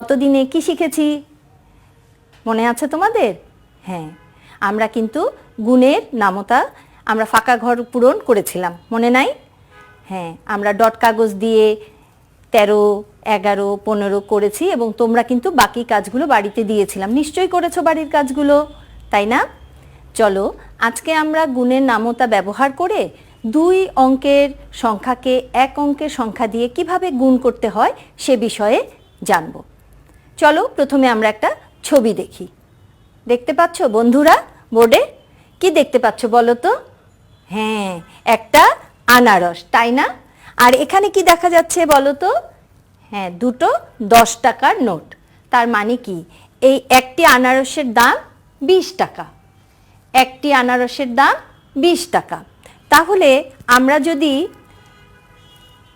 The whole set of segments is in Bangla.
গত দিনে কি শিখেছি মনে আছে তোমাদের? হ্যাঁ, আমরা কিন্তু গুণের নামতা আমরা ফাঁকা ঘর পূরণ করেছিলাম, মনে নাই? হ্যাঁ, আমরা ডট কাগজ দিয়ে 13, 11, 15 করেছি এবং তোমরা কিন্তু বাকি কাজগুলো বাড়িতে দিয়েছিলাম। নিশ্চয়ই করেছো বাড়ির কাজগুলো, তাই না? চলো আজকে আমরা গুণের নামতা ব্যবহার করে 2 অঙ্কের সংখ্যাকে 1 অঙ্কের সংখ্যা দিয়ে কিভাবে গুণ করতে হয় সে বিষয়ে জানব। চলো প্রথমে আমরা একটা ছবি দেখি। দেখতে পাচ্ছ বন্ধুরা বোর্ডে? কি দেখতে পাচ্ছ বলো তো? হ্যাঁ, একটা আনারস, তাই না? আর এখানে কি দেখা যাচ্ছে বলো তো? হ্যাঁ, দুটো 10 টাকার নোট। তার মানে কি এই একটি আনারসের দাম 20 টাকা। একটি আনারসের দাম 20 টাকা। তাহলে আমরা যদি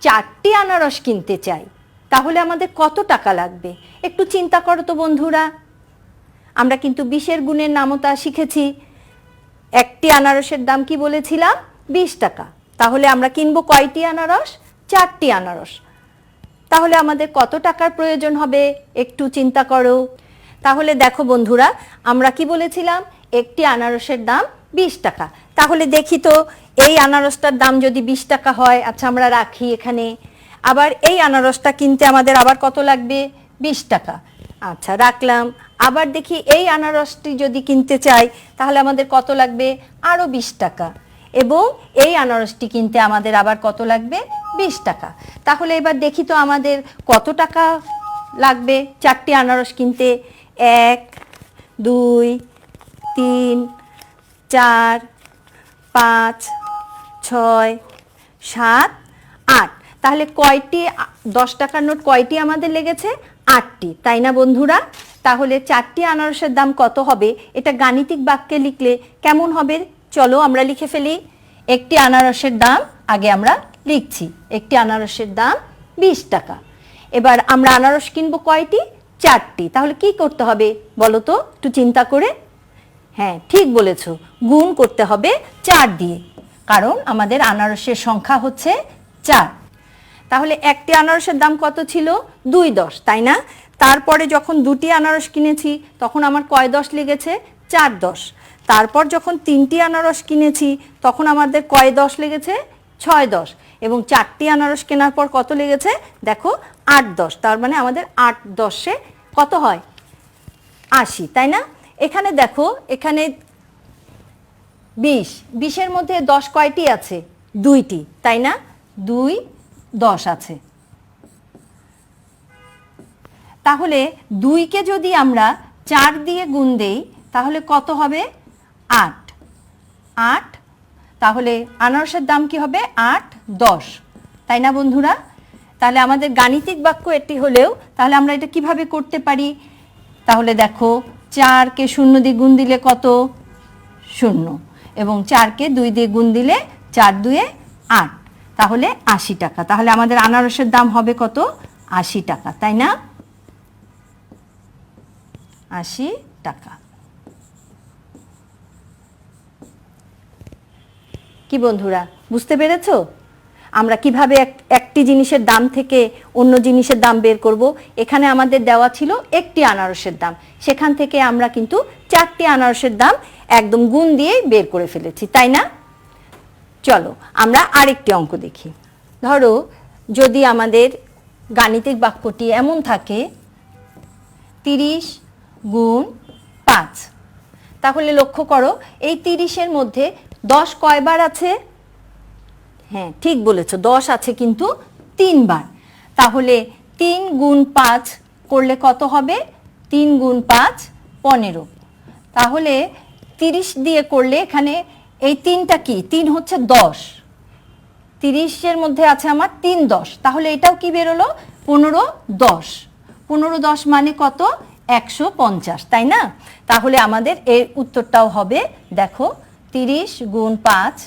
4টি আনারস কিনতে চাই তাহলে আমাদের কত টাকা লাগবে একটু চিন্তা করো তো বন্ধুরা। আমরা কিন্তু 20-এর গুণের নামতা শিখেছি। একটি আনারসের দাম কি বলেছিলাম? 20 টাকা। তাহলে আমরা কিনবো কয়টি আনারস? 4টি আনারস। তাহলে আমাদের কত টাকার প্রয়োজন হবে একটু চিন্তা করো। তাহলে দেখো বন্ধুরা, আমরা কি বলেছিলাম? একটি আনারসের দাম 20 টাকা। তাহলে দেখি তো এই আনারসটার দাম যদি 20 টাকা হয়, আচ্ছা আমরা রাখি এখানে। আবার এই আনারসটা কিনতে আমাদের আবার কত লাগবে? 20 টাকা। আচ্ছা রাখলাম। আবার দেখি এই আনারসটি যদি কিনতে চাই তাহলে আমাদের কত লাগবে? আরও 20 টাকা। এবং এই আনারসটি কিনতে আমাদের আবার কত লাগবে? 20 টাকা। তাহলে এবার দেখি তো আমাদের কত টাকা লাগবে 4টি আনারস কিনতে। 1, 2, 3, 4, 5, 6, 7, 8। তাহলে কয়টি 10 টাকার নোট কয়টি আমাদের লেগেছে? 8টি, তাই না বন্ধুরা? তাহলে 4টি আনারসের দাম কত হবে এটা গাণিতিক বাক্যে লিখলে কেমন হবে? চলো আমরা লিখে ফেলি। একটি আনারসের দাম আগে আমরা লিখছি, একটি আনারসের দাম 20 টাকা। এবার আমরা আনারস কিনবো কয়টি? 4টি। তাহলে কি করতে হবে বলো তো একটু চিন্তা করে? হ্যাঁ ঠিক বলেছো, গুণ করতে হবে 4 দিয়ে, কারণ আমাদের আনারসের সংখ্যা হচ্ছে 4। তাহলে একটি আনারসের দাম কত ছিল? 2.10, তাই না? তারপরে যখন 2টি আনারস কিনেছি তখন আমার কয় 10 লেগেছে? 4.10। তারপর যখন 3টি আনারস কিনেছি তখন আমাদের কয় 10 লেগেছে? 6.10। এবং 4টি আনারস কেনার পর কত লেগেছে দেখো? 8.10। তার মানে আমাদের 8.10-এ কত হয়? 80, তাই না? এখানে দেখো, এখানে 20-এর মধ্যে 10 কয়টি আছে? 2টি, তাই না? 2, 10 আছে। তাহলে 2কে যদি আমরা 4 দিয়ে গুণ দেই তাহলে কত হবে? 8। 8। তাহলে আনারসের দাম কি হবে? 8, 10, তাই না বন্ধুরা? তাহলে আমাদের গাণিতিক বাক্য এটি হলেও তাহলে আমরা এটা কিভাবে করতে পারি? তাহলে দেখো, 4কে 0 দিয়ে গুণ দিলে কত? 0। এবং 4কে 2 দিয়ে গুণ দিলে 4 2-এ 8। তাহলে 80 টাকা। তাহলে আমাদের আনারসের দাম হবে কত? 80 টাকা, তাই না? 80 টাকা। কি বন্ধুরা বুঝতে পেরেছো আমরা কিভাবে একটি জিনিসের দাম থেকে অন্য জিনিসের দাম বের করব? এখানে আমাদের দেওয়া ছিল একটি আনারসের দাম, সেখান থেকে আমরা কিন্তু 4টি আনারসের দাম একদম গুণ দিয়ে বের করে ফেলেছি, তাই না? চলো আমরা আরেকটি অঙ্ক দেখি। ধরো যদি আমাদের গাণিতিক বাক্যটি এমন থাকে 30 গুণ 5, তাহলে লক্ষ্য করো এই 30-এর মধ্যে 10 কয়বার আছে? হ্যাঁ ঠিক বলেছো, 10 আছে কিন্তু 3 বার। তাহলে 3 গুণ 5 করলে কত হবে? 3 গুণ 5 15। তাহলে 30 দিয়ে করলে এখানে এই 3টা কি? 3 হচ্ছে 10। 30-এর মধ্যে আছে আমার 3 10, তাহলে এটাও কি বেরোলো? 15 10। 15 10 মানে কত? 150, তাই না? তাহলে আমাদের এর উত্তরটাও হবে দেখো 30 গুণ 5।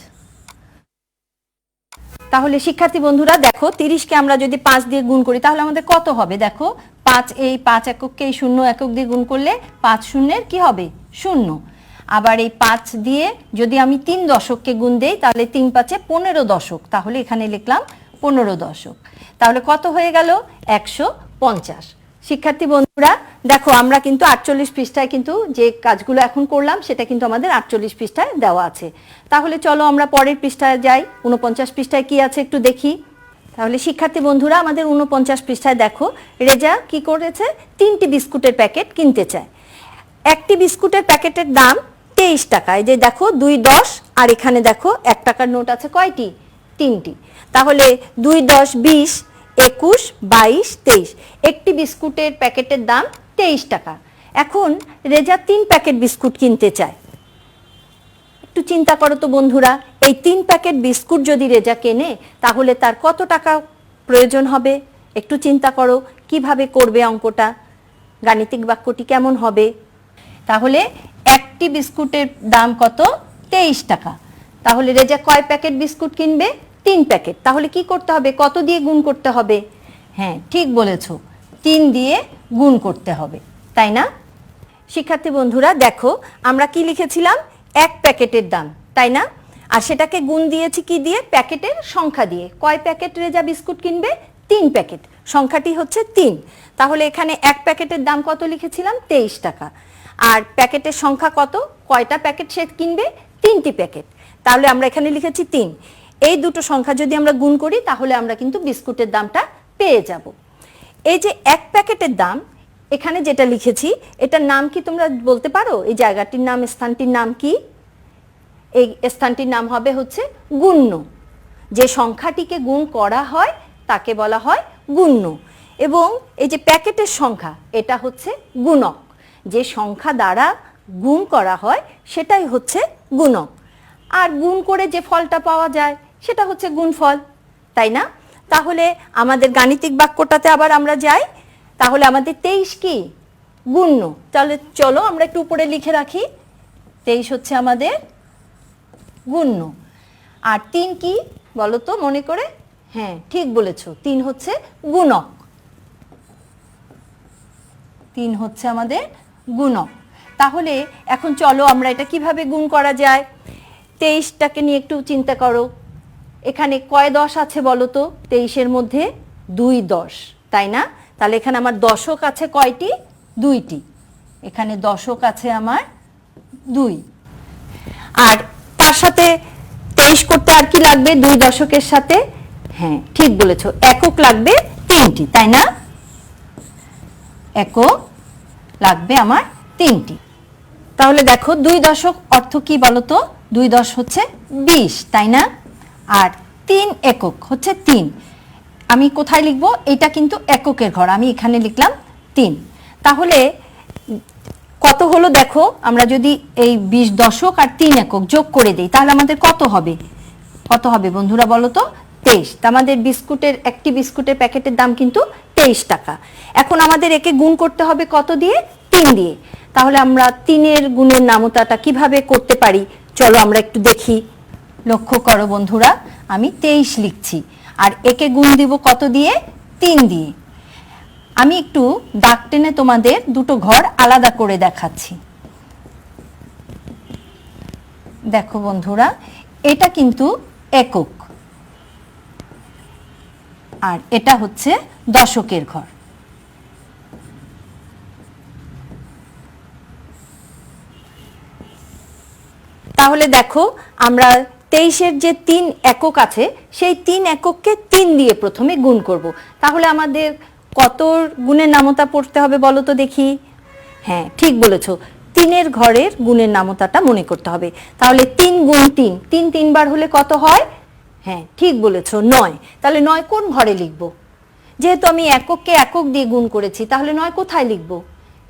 তাহলে শিক্ষার্থী বন্ধুরা দেখো, 30-কে আমরা যদি 5 দিয়ে গুণ করি তাহলে আমাদের কত হবে? দেখো 5 এই 5 একককে এই 0 একক দিয়ে গুণ করলে 5 শূন্যের কি হবে? 0। আবার এই 5 দিয়ে যদি আমি 3 দশককে গুণ দেই তাহলে 3 5-এ 15 দশক, তাহলে এখানে লিখলাম 15 দশক। তাহলে কত হয়ে গেল? 150। শিক্ষার্থী বন্ধুরা দেখো, আমরা কিন্তু 48 পৃষ্ঠায় কিন্তু যে কাজগুলো এখন করলাম সেটা কিন্তু আমাদের 48 পৃষ্ঠায় দেওয়া আছে। তাহলে চলো আমরা পরের পৃষ্ঠায় যাই। 49 পৃষ্ঠায় কি আছে একটু দেখি। তাহলে শিক্ষার্থী বন্ধুরা আমাদের 49 পৃষ্ঠায় দেখো, রেজা কি করেছে, 3টি বিস্কুটের প্যাকেট কিনতে চায়। একটি বিস্কুটের প্যাকেটের দাম 23 টাকা। এই যে দেখো 2 10, আর এখানে দেখো 1 টাকার নোট আছে কয়টি, 3টি। তাহলে 2 10 20, 21 22 23। একটি বিস্কুটের প্যাকেটের দাম 23 টাকা। এখন রেজা 3 প্যাকেট বিস্কুট কিনতে চায়। একটু চিন্তা করো তো বন্ধুরা, এই 3 প্যাকেট বিস্কুট যদি রেজা কেনে তাহলে তার কত টাকা প্রয়োজন হবে? একটু চিন্তা করো কিভাবে করবে অঙ্কটা, গাণিতিক বাক্যটি কেমন হবে। তাহলে একটি বিস্কুটের দাম কত, 23 টাকা। তাহলে রেজা কয় প্যাকেট বিস্কুট কিনবে, 3 প্যাকেট। তাহলে কি করতে হবে, কত দিয়ে গুণ করতে হবে? হ্যাঁ ঠিক বলেছো, 3 দিয়ে গুণ করতে হবে, তাই না? শিক্ষার্থী বন্ধুরা দেখো, আমরা কি লিখেছিলাম, 1 প্যাকেটের দাম, তাই না? আর সেটাকে গুণ দিয়েছি কি দিয়ে, প্যাকেটের সংখ্যা দিয়ে। কয় প্যাকেট রেজা বিস্কুট কিনবে, 3 প্যাকেট, সংখ্যাটি হচ্ছে 3। তাহলে এখানে 1 প্যাকেটের দাম কত লিখেছিলাম, 23 টাকা। আর প্যাকেটের সংখ্যা কত, কয়টা প্যাকেট সে কিনবে, 3টি প্যাকেট। তাহলে আমরা এখানে লিখেছি 3। এই দুটো সংখ্যা যদি আমরা গুণ করি তাহলে আমরা কিন্তু বিস্কুটের দামটা পেয়ে যাব। এই যে 1 প্যাকেটের দাম, এখানে যেটা লিখেছি এটার নাম কি তোমরা বলতে পারো? এই জায়গাটির নাম, স্থানটির নাম কি? এই স্থানটির নাম হবে হচ্ছে গুণ্য। যে সংখ্যাটিকে গুণ করা হয় তাকে বলা হয় গুণ্য। এবং এই যে প্যাকেটের সংখ্যা, এটা হচ্ছে গুণক। যে সংখ্যা দ্বারা গুণ করা হয় সেটাই হচ্ছে গুণক। আর গুণ করে যে ফলটা পাওয়া যায় সেটা হচ্ছে গুণফল, তাই না? তাহলে আমাদের গাণিতিক বাক্যটাতে আবার আমরা যাই। তাহলে আমাদের 23 কি, গুণ্য। তাহলে চলো আমরা একটু উপরে লিখে রাখি, 23 হচ্ছে আমাদের গুণ্য। আর 3 কি বলো তো মনে করে? হ্যাঁ ঠিক বলেছো, 3 হচ্ছে গুণক। 3 হচ্ছে আমাদের গুণক। তাহলে এখন চলো আমরা এটা কিভাবে গুণ করা যায়। 23টাকে নিয়ে একটু চিন্তা করো। এখানে কয় 10 আছে বলো তো? 23-এর মধ্যে 2 10, তাই না? তাহলে এখানে আমার দশক আছে কয়টি, 2টি। এখানে দশক আছে আমার 2। আর তার সাথে 23 করতে আর কি লাগবে 2 দশকের সাথে? হ্যাঁ ঠিক বলেছো, একক লাগবে 3টি, তাই না? একক লাগবে আমার 3টি। তাহলে দেখো 2 দশক অর্থ কি বলতো? 2 10 হচ্ছে 20, তাই না? আর 3 একক হচ্ছে 3। আমি কোথায় লিখবো? এটা কিন্তু এককের ঘর, আমি এখানে লিখলাম 3। তাহলে কত হলো দেখো, আমরা যদি এই 20 দশক আর 3 একক যোগ করে দেই তাহলে আমাদের কত হবে? কত হবে বন্ধুরা বলো তো? 23। তা আমাদের বিস্কুটের, একটি বিস্কুটের প্যাকেটের দাম কিন্তু 23 টাকা। এখন আমাদের একে গুণ করতে হবে কত দিয়ে? 3 দিয়ে। তাহলে আমরা 3-এর গুণের নামতাটা কিভাবে করতে পারি চলো আমরা একটু দেখি। লক্ষ্য করো বন্ধুরা, আমি 23 লিখছি আর একে গুণ দিব কত দিয়ে? 3 দিয়ে। আমি একটু দাগ টেনে তোমাদের দুটো ঘর আলাদা করে দেখাচ্ছি। দেখো বন্ধুরা, এটা কিন্তু একক আর এটা হচ্ছে দশকের ঘর। তাহলে দেখো আমরা 23-এর যে 3 একক আছে সেই 3 একককে 3 দিয়ে প্রথমে গুণ করব। তাহলে আমাদের কত গুণের নামতা পড়তে হবে বলো তো দেখি? হ্যাঁ ঠিক বলেছো, 3-এর ঘরের গুণের নামতাটা মনে করতে হবে। তাহলে 3 গুণ 3, 3 3 বার হলে কত হয়? হ্যাঁ ঠিক বলেছো, 9। তাহলে 9 কোন ঘরে লিখব? যেহেতু আমি একককে একক দিয়ে গুণ করেছি তাহলে 9 কোথায় লিখব?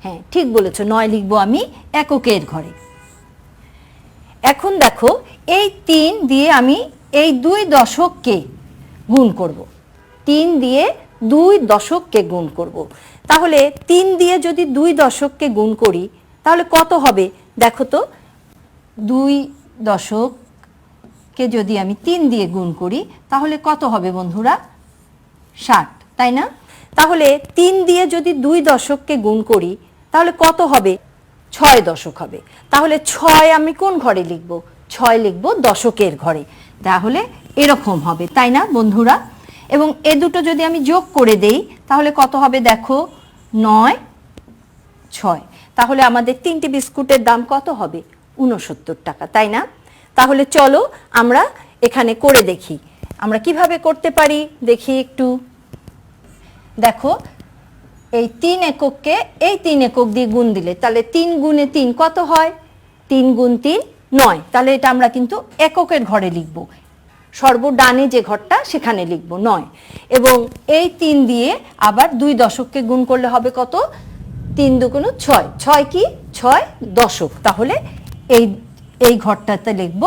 হ্যাঁ ঠিক বলেছো, 9 লিখব আমি এককের ঘরে। এখন দেখো এই 3 দিয়ে আমি এই 2 দশককে গুণ করব। 3 দিয়ে 2 দশককে গুণ করব। তাহলে 3 দিয়ে যদি 2 দশককে গুণ করি তাহলে কত হবে দেখো তো? 2 দশককে যদি আমি 3 দিয়ে গুণ করি তাহলে কত হবে বন্ধুরা? 60, তাই না? তাহলে 3 দিয়ে যদি 2 দশককে গুণ করি তাহলে কত হবে? 6 দশক হবে। তাহলে 6 আমি কোন ঘরে লিখব? 6 লিখব দশকের ঘরে। তাহলে এরকম হবে, তাই না বন্ধুরা? এবং এ দুটো যদি আমি যোগ করে দেই তাহলে কত হবে দেখো? 9 6, তাহলে আমাদের 3টি বিস্কুটের দাম কত হবে? 69 টাকা, তাই না? তাহলে চলো আমরা এখানে করে দেখি আমরা কিভাবে করতে পারি। দেখি একটু, দেখো এই 3 একককে এই 3 একক দিয়ে গুণ দিলে তাহলে 3 গুণে 3 কত হয়? 3 গুণ 3 9, তাহলে এটা আমরা কিন্তু এককের ঘরে লিখব, সর্বডানে যে ঘরটা সেখানে লিখব 9, এবং এই 3 দিয়ে আবার 2 দশককে গুণ করলে হবে কত? 3 দুগুণ 6, 6 কি 6 দশক, তাহলে এই ঘরটাতে লিখব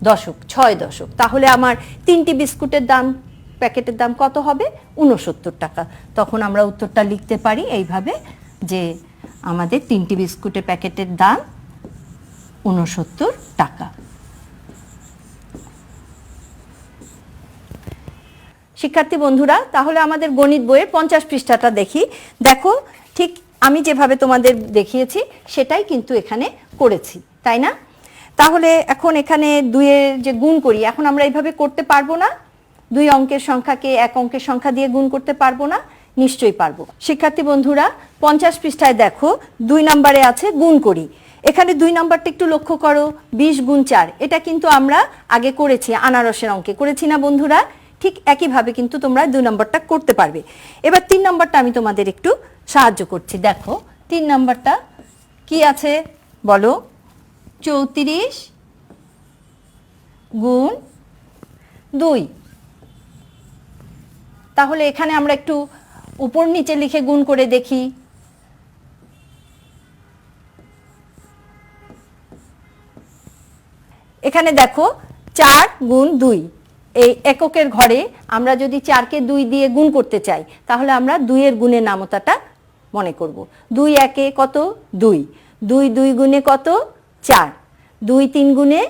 দশক, 6 দশক। তাহলে আমার 3টি বিস্কুটের দাম, প্যাকেটের দাম কত হবে? 69 টাকা। তখন আমরা উত্তরটা লিখতে পারি এইভাবে যে আমাদের 3টি বিস্কুটের প্যাকেটের দাম 69 টাকা। শিক্ষার্থী বন্ধুরা, তাহলে আমাদের গণিত বইয়ের 50 পৃষ্ঠাটা দেখি। দেখো ঠিক আমি যেভাবে তোমাদের দেখিয়েছি সেটাই কিন্তু এখানে করেছি, তাই না? তাহলে এখন এখানে 2-এর যে গুণ করি, এখন আমরা এইভাবে করতে পারবো না? 2 অঙ্কের সংখ্যাকে 1 অঙ্কের সংখ্যা দিয়ে গুণ করতে পারবো না? নিশ্চয়ই পারবো। শিক্ষার্থী বন্ধুরা, 50 পৃষ্ঠায় দেখো 2 নম্বরে আছে গুণ করি। এখানে 2 নম্বরটা একটু লক্ষ্য করো, 20 গুণ 4, এটা কিন্তু আমরা আগে করেছি, আনারসের অঙ্কে করেছি না বন্ধুরা? ঠিক একইভাবে কিন্তু তোমরা 2 নম্বরটা করতে পারবে। এবার 3 নম্বরটা আমি তোমাদের একটু সাহায্য করছি। দেখো 3 নম্বরটা কি আছে বলো? 34 গুণ 2। তাহলে এখানে আমরা একটু উপর নিচে লিখে গুণ করে দেখি। এখানে দেখো 4 গুণ 2, এই এককের ঘরে আমরা যদি 4কে 2 দিয়ে গুণ করতে চাই তাহলে আমরা 2 এর গুণের নামতাটা মনে করব। 2 একে কত? 2, 2 2 গুণে কত? 4, 2 3 গুণে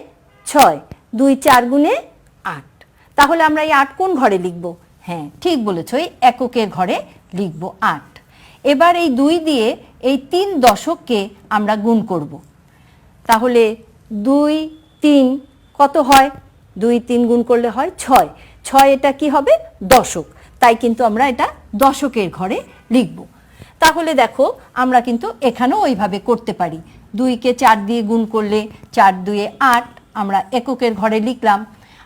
6, 2 4 গুণে 8। তাহলে আমরা এই 8 কোন ঘরে লিখব? হ্যাঁ ঠিক বলেছো, এই এককের ঘরে লিখব 8। এবার এই 2 দিয়ে এই 3 দশককে আমরা গুণ করব। তাহলে 2 3 কত হয়? 2 3 গুণ করলে হয় 6, 6 এটা কি হবে? দশক, তাই কিন্তু আমরা এটা দশকের ঘরে লিখব। তাহলে দেখো আমরা কিন্তু এখানেও ওইভাবে করতে পারি। 2কে 4 দিয়ে গুণ করলে 4 2 8, আমরা এককের ঘরে লিখলাম।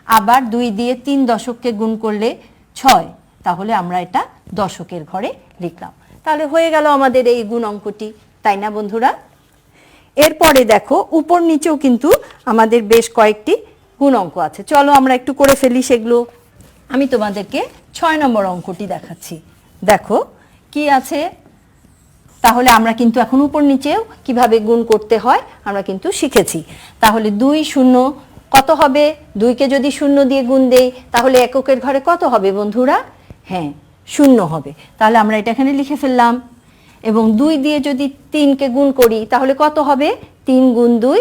আবার 2 দিয়ে 3 দশককে গুণ করলে 6, তাহলে আমরা এটা দশকের ঘরে লিখলাম। তাহলে হয়ে গেল আমাদের এই গুণ অঙ্কটি, তাই না বন্ধুরা? এরপরে দেখো উপর নিচেও কিন্তু আমাদের বেশ কয়েকটি গুণ অঙ্ক আছে, চলো আমরা একটু করে ফেলি সেগুলো। আমি তোমাদেরকে 6 নম্বর অঙ্কটি দেখাচ্ছি। দেখো কি আছে, তাহলে আমরা কিন্তু এখন উপর নিচেও কিভাবে গুণ করতে হয় আমরা কিন্তু শিখেছি। তাহলে 2 0 কত হবে? 2কে যদি 0 দিয়ে গুণ দেই তাহলে এককের ঘরে কত হবে বন্ধুরা? হ্যাঁ 0 হবে, তাহলে আমরা এটা এখানে লিখে ফেললাম। এবং 2 দিয়ে যদি 3কে গুণ করি তাহলে কত হবে? 3 গুণ 2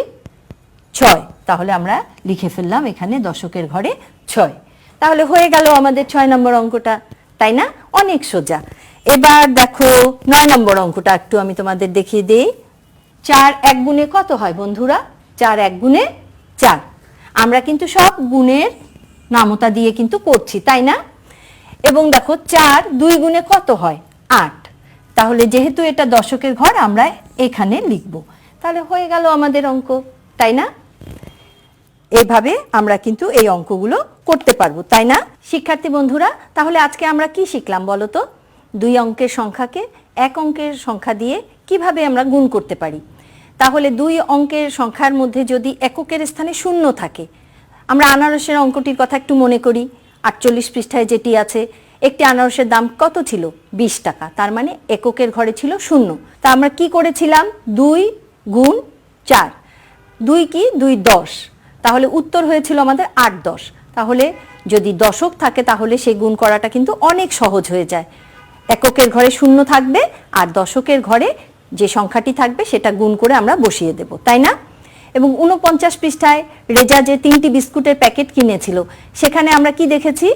6, তাহলে আমরা লিখে ফেললাম এখানে দশকের ঘরে 6। তাহলে হয়ে গেল আমাদের 6 নম্বর অঙ্কটা, তাই না? অনেক সোজা। এবার দেখো 9 নম্বর অঙ্কটা একটু আমি তোমাদের দেখিয়ে দিই। 4 1 গুণে কত হয় বন্ধুরা? 4 1 গুণে 4। আমরা কিন্তু সব গুণের নামতা দিয়ে কিন্তু করছি, তাই না? এবং দেখো 4 2 গুণে কত হয়? 8, তাহলে যেহেতু এটা দশকের ঘর আমরা এখানে লিখব। তাহলে হয়ে গেল আমাদের অঙ্ক, তাই না? এইভাবে আমরা কিন্তু এই অঙ্কগুলো করতে পারবো, তাই না শিক্ষার্থী বন্ধুরা? তাহলে আজকে আমরা কি শিখলাম বলো তো? 2 অঙ্কের সংখ্যাকে 1 অঙ্কের সংখ্যা দিয়ে কিভাবে আমরা গুণ করতে পারি। তাহলে 2 অঙ্কের সংখ্যার মধ্যে যদি এককের স্থানে 0 থাকে, আমরা আনারসের অঙ্কটির কথা একটু মনে করি। 48 পৃষ্ঠায় যেটি আছে, একটি আনারসের দাম কত ছিল? 20 টাকা, তার মানে এককের ঘরে ছিল 0। তা আমরা কি করেছিলাম? 2 গুণ 4, 2 কি 2 10, তাহলে উত্তর হয়েছিল আমাদের 8 10। তাহলে যদি দশক থাকে তাহলে সেই গুণ করাটা কিন্তু অনেক সহজ হয়ে যায়। এককের ঘরে 0 থাকবে আর দশকের ঘরে যে সংখ্যাটি থাকবে সেটা গুণ করে আমরা বসিয়ে দেব, তাই না? এবং 49 পৃষ্ঠায় রেজা যে 3টি বিস্কুটের প্যাকেট কিনেছিল সেখানে আমরা কি দেখেছি?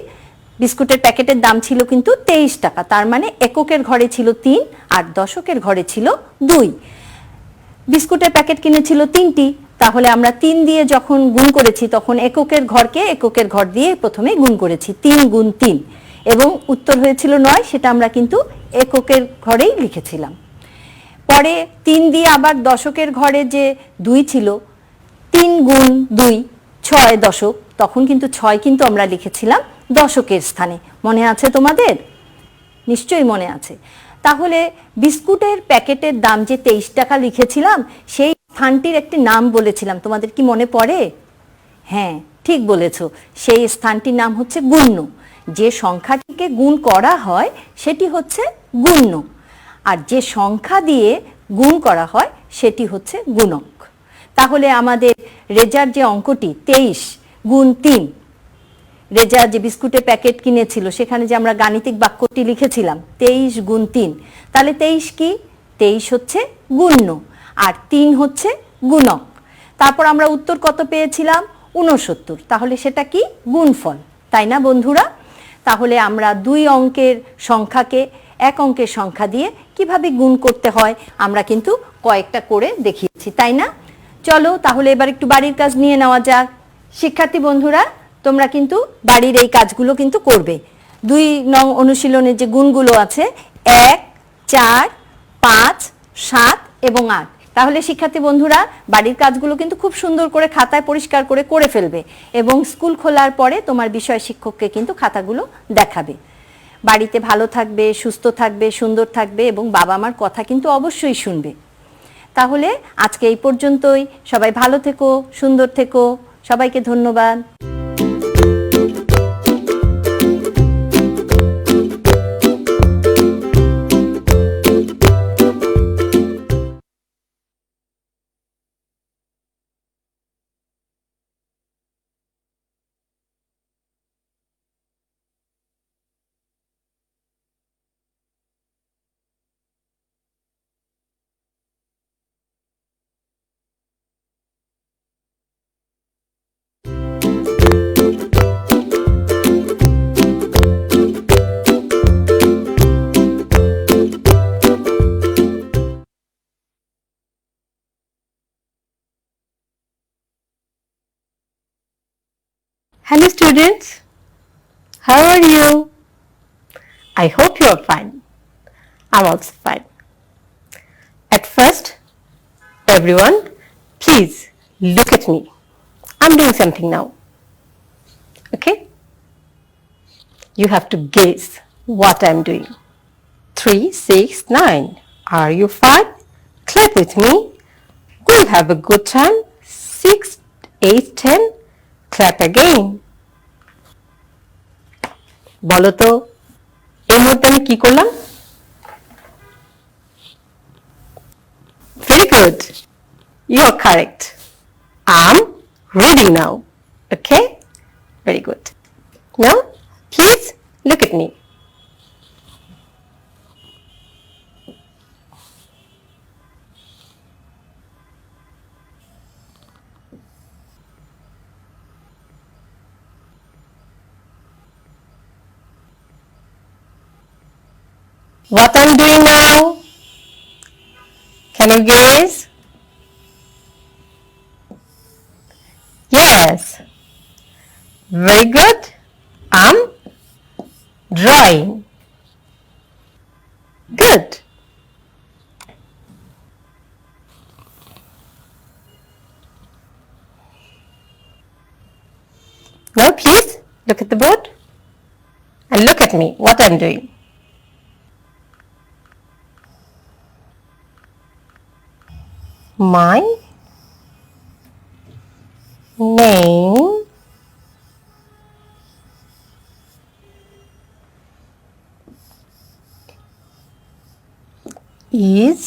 বিস্কুটের প্যাকেটের দাম ছিল কিন্তু 23 টাকা, তার মানে এককের ঘরে ছিল 3 আর দশকের ঘরে ছিল 2। বিস্কুটের প্যাকেট কিনেছিল 3টি, তাহলে আমরা 3 দিয়ে যখন গুণ করেছি তখন এককের ঘরকে এককের ঘর দিয়ে প্রথমে গুণ করেছি, 3 গুণ 3, এবং উত্তর হয়েছিল 9, সেটা আমরা কিন্তু এককের ঘরেই লিখেছিলাম। পরে 3 দিয়ে আবার দশকের ঘরে যে 2 ছিল, 3 গুণ 2 6 দশক, তখন কিন্তু 6 কিন্তু আমরা লিখেছিলাম দশকের স্থানে। মনে আছে তোমাদের? নিশ্চয়ই মনে আছে। তাহলে বিস্কুটের প্যাকেটের দাম যে 23 টাকা লিখেছিলাম, সেই স্থানটির একটি নাম বলেছিলাম, তোমাদের কি মনে পড়ে? হ্যাঁ, ঠিক বলেছো, সেই স্থানটির নাম হচ্ছে গুণ্য। যে সংখ্যাটিকে গুণ করা হয় সেটি হচ্ছে গুণ্য, আর যে সংখ্যা দিয়ে গুণ করা হয় সেটি হচ্ছে গুণক। তাহলে আমাদের রেজার যে অঙ্কটি 23 গুণ 3, রেজা যে বিস্কুটের প্যাকেট কিনেছিল সেখানে যে আমরা গাণিতিক বাক্যটি লিখেছিলাম 23 গুণ 3, তাহলে 23 কি? 23 হচ্ছে গুণ্য আর 3 হচ্ছে গুণক। তারপর আমরা উত্তর কত পেয়েছিলাম? 69। তাহলে সেটা কি? গুণফল, তাই না বন্ধুরা? তাহলে আমরা 2 অঙ্কের সংখ্যাকে 1 অঙ্কের সংখ্যা দিয়ে কিভাবে গুণ করতে হয় আমরা কিন্তু কয়েকটা করে দেখিয়েছি, তাই না? চলো তাহলে এবার একটু বাড়ির কাজ নিয়ে নেওয়া যাক। শিক্ষার্থী বন্ধুরা, তোমরা কিন্তু বাড়ির এই কাজগুলো কিন্তু করবে। 2 নং অনুশীলনের যে গুণগুলো আছে 1, 4, 5, 7 এবং 8। তাহলে শিক্ষার্থী বন্ধুরা বাড়ির কাজগুলো কিন্তু খুব সুন্দর করে খাতায় পরিষ্কার করে করে ফেলবে এবং স্কুল খোলার পরে তোমার বিষয় শিক্ষককে কিন্তু খাতাগুলো দেখাবে। বাড়িতে ভালো থাকবে, সুস্থ থাকবে, সুন্দর থাকবে এবং বাবা মার কথা কিন্তু অবশ্যই শুনবে। তাহলে আজকে এই পর্যন্তই। সবাই ভালো থেকো, সুন্দর থেকো। সবাইকে ধন্যবাদ। Hello students, how are you? I hope you are fine. I'm also fine. At first, everyone, please look at me. I'm doing something now. Okay? You have to guess what I'm doing. 3, 6, 9. Are you fine? Clap with me. We'll have a good time. 6, 8, 10. Clap again. বলো তো এই মুহূর্তে আমি কি করলাম? Very good. You are correct. I'm reading now. Okay? Very good. Now, please look at me. What I'm doing now? Can you guess? Yes. Very good. I'm drawing. Good. Now please look at the board and look at me what I'm doing. My name is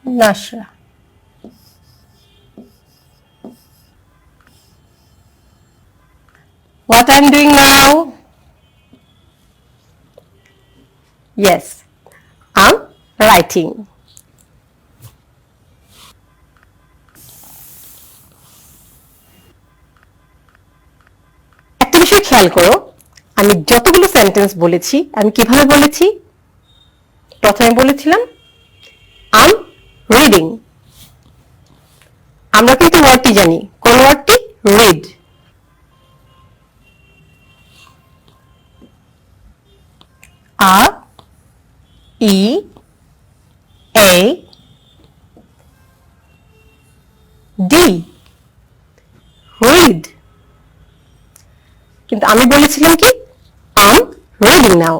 Nashra. What I'm doing now? Yes, I'm writing. একটা বিষয় খেয়াল করো, আমি যতগুলো সেন্টেন্স বলেছি আমি কিভাবে বলেছি? প্রথমে বলেছিলাম আম রিডিং। আমরা কিন্তু ওয়ার্ডটি জানি, কোন ওয়ার্ডটি? রিড। আ E A D read কিন্তু আমি বলেছিলাম কি I'm reading now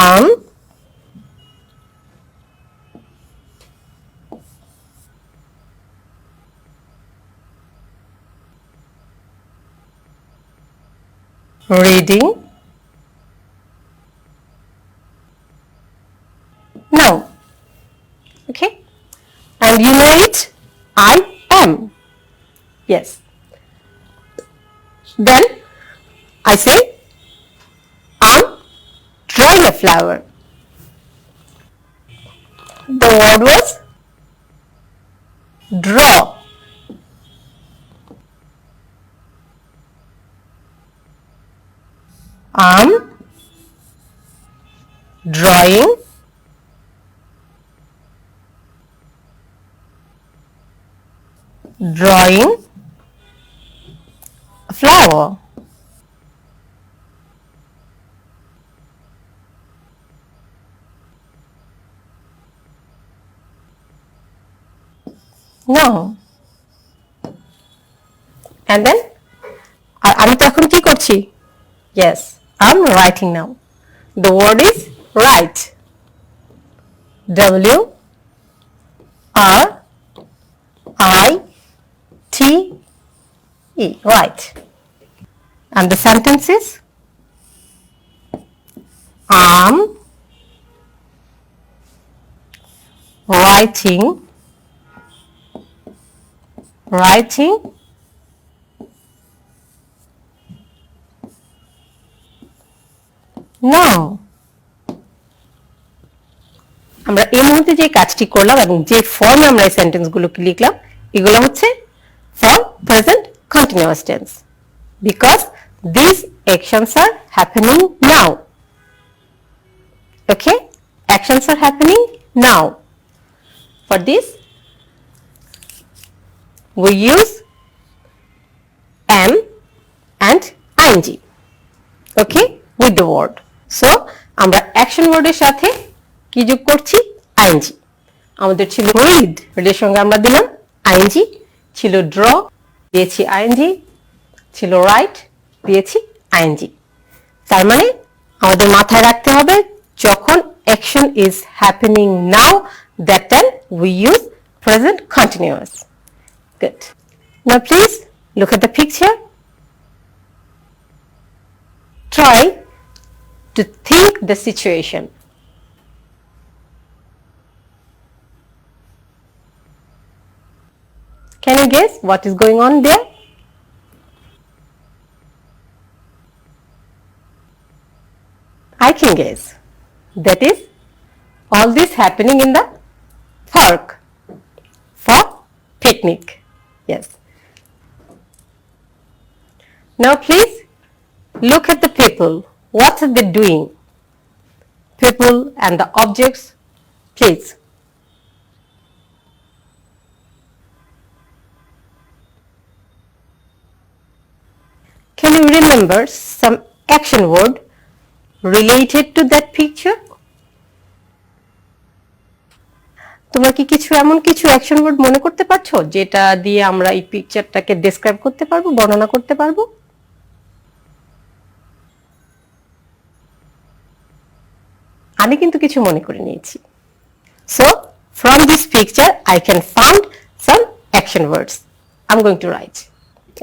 I'm reading now. Okay, and you know it, I am. Yes. Then I say I'm drawing a flower. The word was draw. I'm drawing a flower. No. And then আমি তো এখন কি করছি? Yes, I'm writing now. The word is write. W R I T E, write. And the sentence is I'm writing now. আমরা এই মুহূর্তে যে কাজটি করলাম এবং যে ফর্মে আমরা এই সেন্টেন্সগুলোকে লিখলাম এগুলো হচ্ছে for present continuous tense because this actions are happening now. Okay, actions are happening now. For this we use am and ing. Okay, with the word. So আমরা অ্যাকশন ওয়ার্ডের সাথে কি যোগ করছি? ing. আমাদের ছিল read, এর সঙ্গে আমরা দিলাম ing, ছিল draw দিয়েছি ing, ছিল write দিয়েছি ing. তার মানে আমাদের মাথায় রাখতে হবে যখন action is happening now, that time we use present continuous. Good. Now please look at the picture. Try to think the situation. Can you guess what is going on there? I can guess. That is all this happening in the park for picnic. Yes. Now please look at the people. What are they doing? People and the objects, please. Can you remember some action word related to that picture? তোমরা কি কিছু এমন কিছু অ্যাকশন ওয়ার্ড মনে করতে পারছো যেটা দিয়ে আমরা এই পিকচারটাকে ডেসক্রাইব করতে পারবো, বর্ণনা করতে পারবো? আমি কিন্তু কিছু মনে করে নিয়েছি। So from this picture I can find some action words. I'm going to write.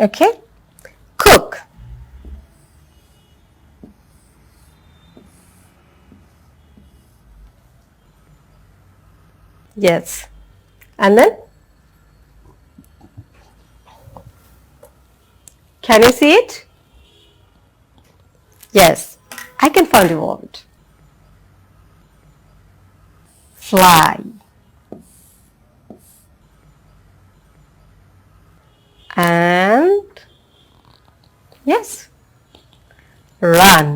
Okay? Cook. Yes. And then? Can you see it? Yes. I can find a word. Fly. And yes, run.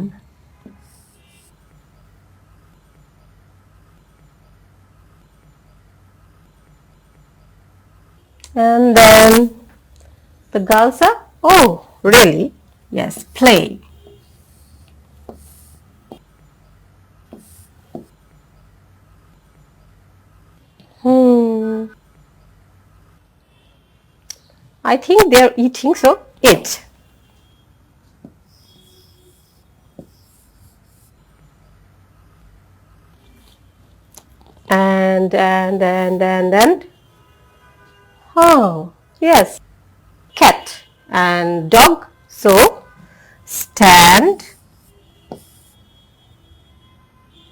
And then the girls are, oh, really? Yes, play. I think they are eating, so eat. And oh yes, cat and dog, so stand,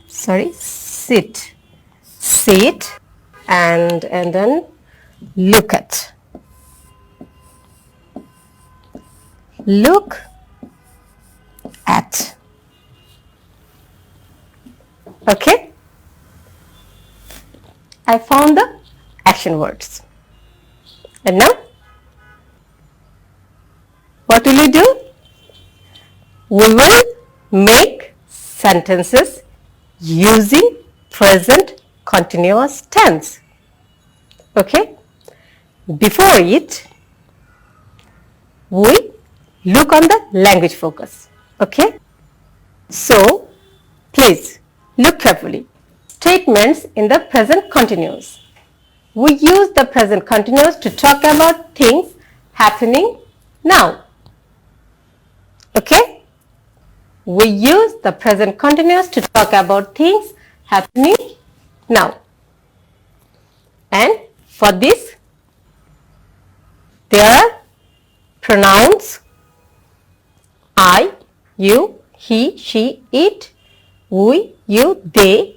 sorry, sit, and then look at, okay. I found the action words. And now, what will you do? We will make sentences using present continuous tense. Okay? Before it, we look on the language focus. Okay? So, please look carefully. Statements in the present continuous. We use the present continuous to talk about things happening now. Okay? We use the present continuous to talk about things happening now. And for this, there are pronouns I, you, he, she, it, we, you, they,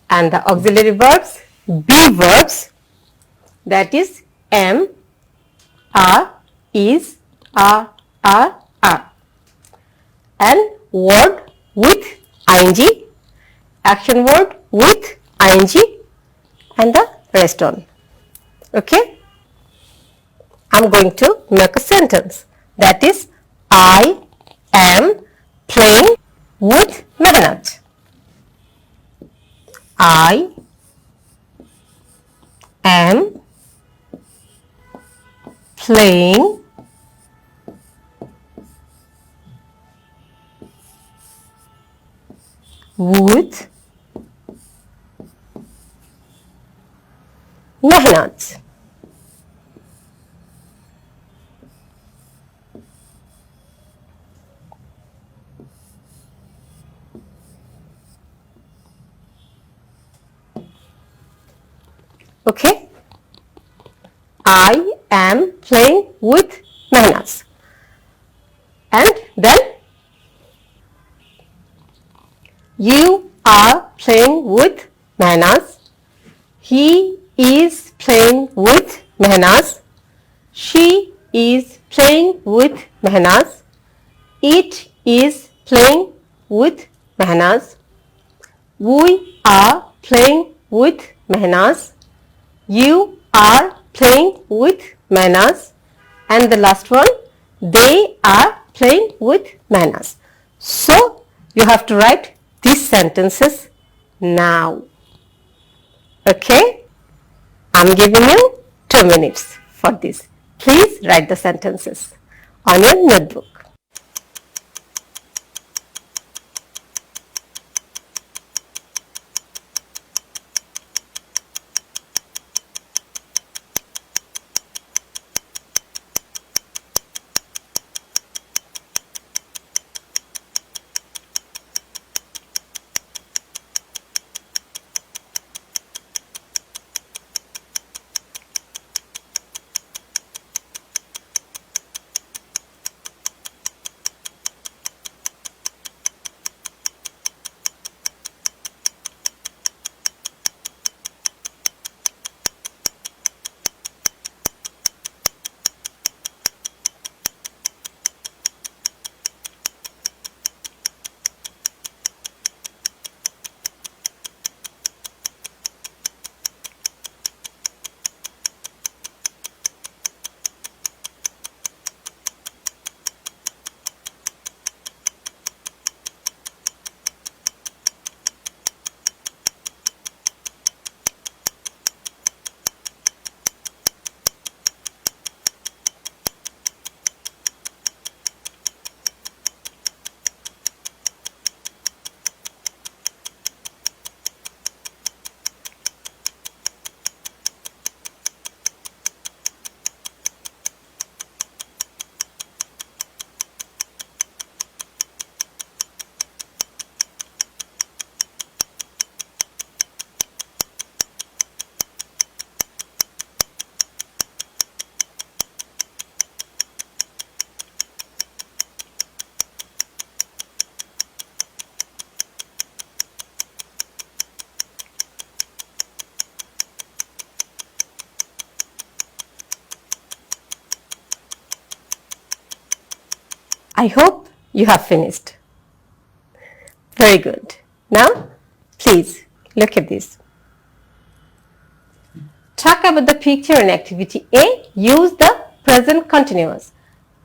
and the auxiliary verbs, be verbs, that is am, are, is, are, and word with ing, action word with ing, and the rest on. Okay? I'm going to make a sentence, that is I am playing with Mehnat. I am playing with Mehnat. Okay? I am playing with Mehnat. And then you are playing with Mehnat. He is playing with Mehnaz. She is playing with Mehnaz. It is playing with Mehnaz. We are playing with Mehnaz. You are playing with Mehnaz. And the last one, they are playing with Mehnaz. So you have to write these sentences now. Okay? I'm giving you 2 minutes for this. Please write the sentences on your notebook. I hope you have finished. Very good. Now, please look at this. Talk about the picture in activity A. Use the present continuous.